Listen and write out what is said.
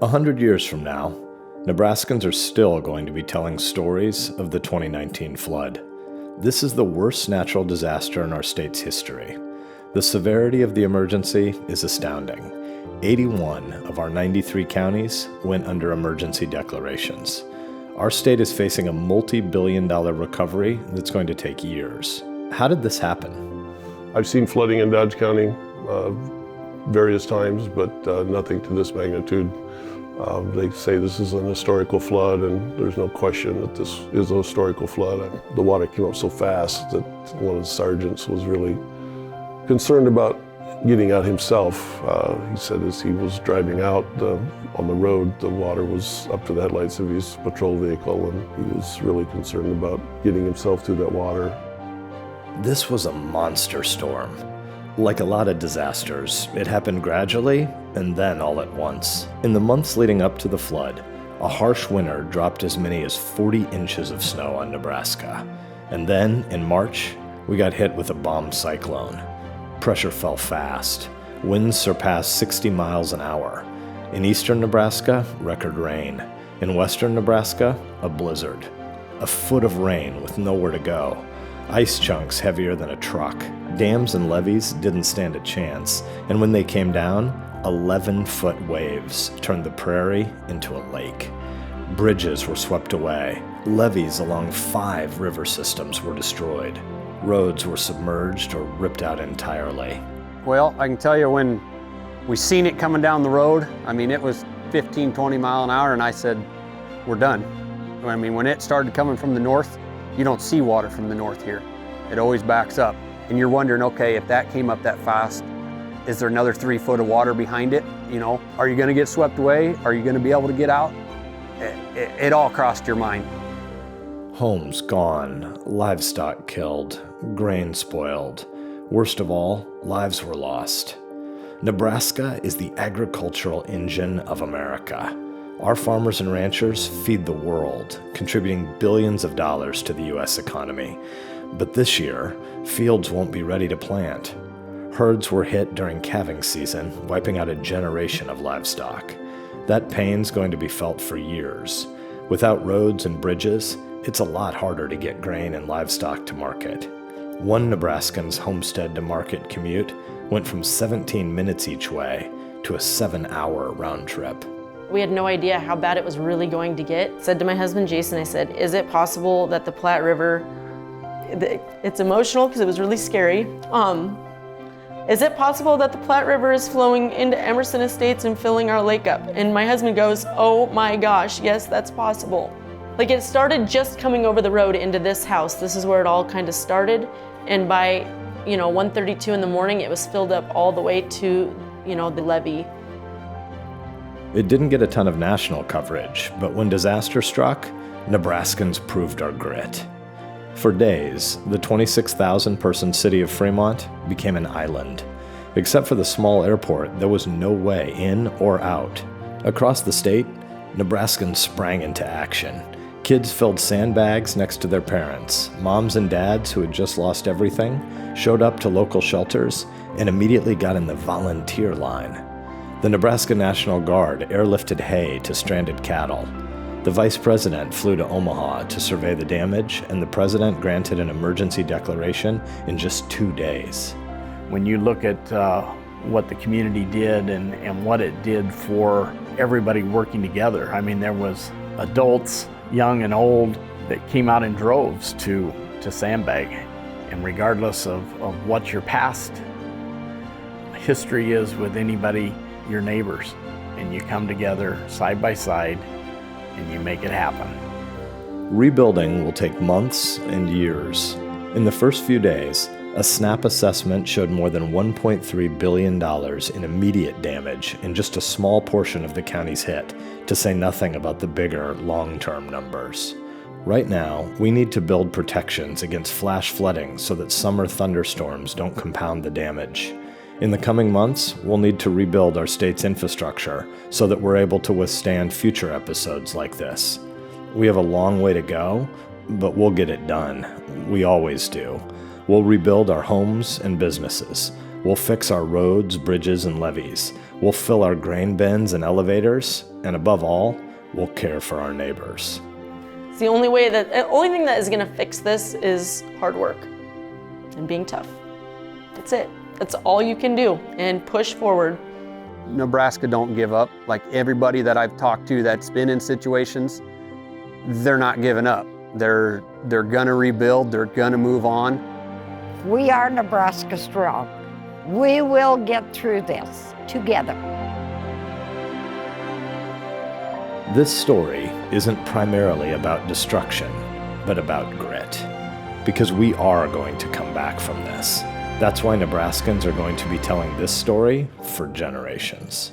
100 years from now, Nebraskans are still going to be telling stories of the 2019 flood. This is the worst natural disaster in our state's history. The severity of the emergency is astounding. 81 of our 93 counties went under emergency declarations. Our state is facing a multi-billion-dollar recovery that's going to take years. How did this happen? I've seen flooding in Dodge County various times, but nothing to this magnitude. They say this is an historical flood, and there's no question that this is a historical flood. The water came up so fast that one of the sergeants was really concerned about getting out himself. He said as he was driving out on the road, the water was up to the headlights of his patrol vehicle, and he was really concerned about getting himself through that water. This was a monster storm. Like a lot of disasters, it happened gradually and then all at once. In the months leading up to the flood, a harsh winter dropped as many as 40 inches of snow on Nebraska. And then, in March, we got hit with a bomb cyclone. Pressure fell fast. Winds surpassed 60 miles an hour. In eastern Nebraska, record rain. In western Nebraska, a blizzard. A foot of rain with nowhere to go. Ice chunks heavier than a truck. Dams and levees didn't stand a chance, and when they came down, 11-foot waves turned the prairie into a lake. Bridges were swept away. Levees along 5 river systems were destroyed. Roads were submerged or ripped out entirely. Well, I can tell you when we seen it coming down the road, it was 15, 20 mile an hour, and I said, we're done. When it started coming from the north, you don't see water from the north here. It always backs up. And you're wondering, okay, if that came up that fast, is there another 3 foot of water behind it? Are you gonna get swept away? Are you gonna be able to get out? It all crossed your mind. Homes gone, livestock killed, grain spoiled. Worst of all, lives were lost. Nebraska is the agricultural engine of America. Our farmers and ranchers feed the world, contributing billions of dollars to the U.S. economy. But this year, fields won't be ready to plant. Herds were hit during calving season, wiping out a generation of livestock. That pain's going to be felt for years. Without roads and bridges, it's a lot harder to get grain and livestock to market. One Nebraskan's homestead to market commute went from 17 minutes each way to a 7-hour round trip. We had no idea how bad it was really going to get. I said to my husband, Jason, I said, is it possible that the Platte River, it's emotional because it was really scary. Is it possible that the Platte River is flowing into Emerson Estates and filling our lake up? And my husband goes, oh my gosh, yes, that's possible. It started just coming over the road into this house. This is where it all kind of started. And by, 1:32 in the morning, it was filled up all the way to, the levee. It didn't get a ton of national coverage, but when disaster struck, Nebraskans proved our grit. For days, the 26,000-person city of Fremont became an island. Except for the small airport, there was no way in or out. Across the state, Nebraskans sprang into action. Kids filled sandbags next to their parents. Moms and dads who had just lost everything showed up to local shelters and immediately got in the volunteer line. The Nebraska National Guard airlifted hay to stranded cattle. The vice president flew to Omaha to survey the damage, and the president granted an emergency declaration in just 2 days. When you look at what the community did and what it did for everybody working together, there was adults, young and old, that came out in droves to sandbag. And regardless of what your past history is with anybody, your neighbors, and you come together side by side and you make it happen. Rebuilding will take months and years. In the first few days, a SNAP assessment showed more than $1.3 billion in immediate damage in just a small portion of the county's hit, to say nothing about the bigger, long-term numbers. Right now, we need to build protections against flash flooding so that summer thunderstorms don't compound the damage. In the coming months, we'll need to rebuild our state's infrastructure so that we're able to withstand future episodes like this. We have a long way to go, but we'll get it done. We always do. We'll rebuild our homes and businesses. We'll fix our roads, bridges, and levees. We'll fill our grain bins and elevators. And above all, we'll care for our neighbors. It's the only thing that is gonna fix this is hard work and being tough. That's it. That's all you can do, and push forward. Nebraska don't give up. Like everybody that I've talked to that's been in situations, they're not giving up. They're gonna rebuild, they're gonna move on. We are Nebraska strong. We will get through this together. This story isn't primarily about destruction, but about grit. Because we are going to come back from this. That's why Nebraskans are going to be telling this story for generations.